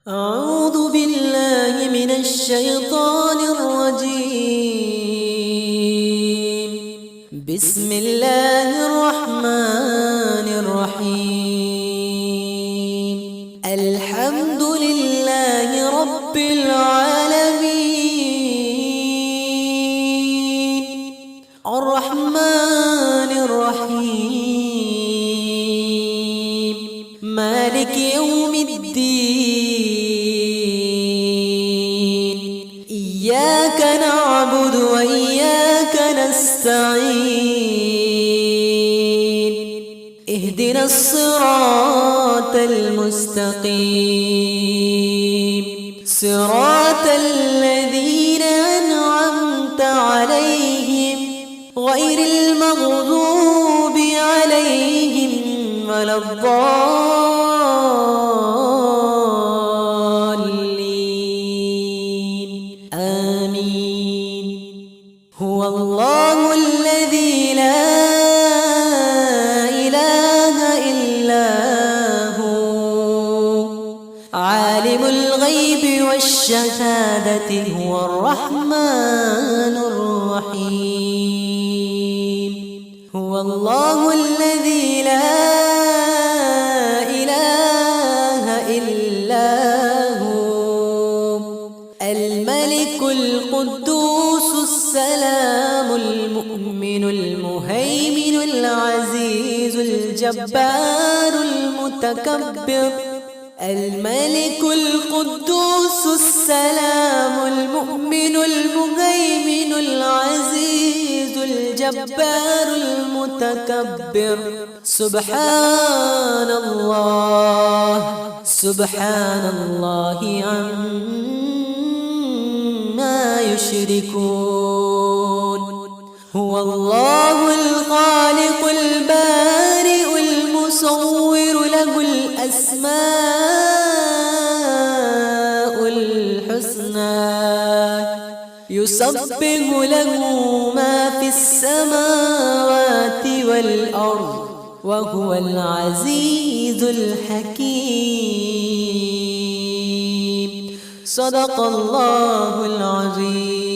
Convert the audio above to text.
أعوذ بالله من الشيطان الرجيم. بسم الله الرحمن الرحيم. الحمد لله رب العالمين الرحمن الرحيم مالك يوم الدين. إياك نعبد وإياك نستعين. اهدنا الصراط المستقيم صراط الذين أنعمت عليهم غير المغضوب عليهم ولا الضالين. آمين. هو الله الذي لا إله إلا هو عالم الغيب والشهادة هو الرحمن الرحيم. هو الله الذي لا إله إلا هو الملك القدوس السلام المؤمن المهيمن العزيز الجبار المتكبر. الملك القدوس السلام المؤمن المهيمن العزيز الجبار المتكبر. سبحان الله عما يشركون. هو الله الخالق البارئ المصور له الأسماء الحسنى يسبح له ما في السماوات والأرض وهو العزيز الحكيم. صدق الله العظيم.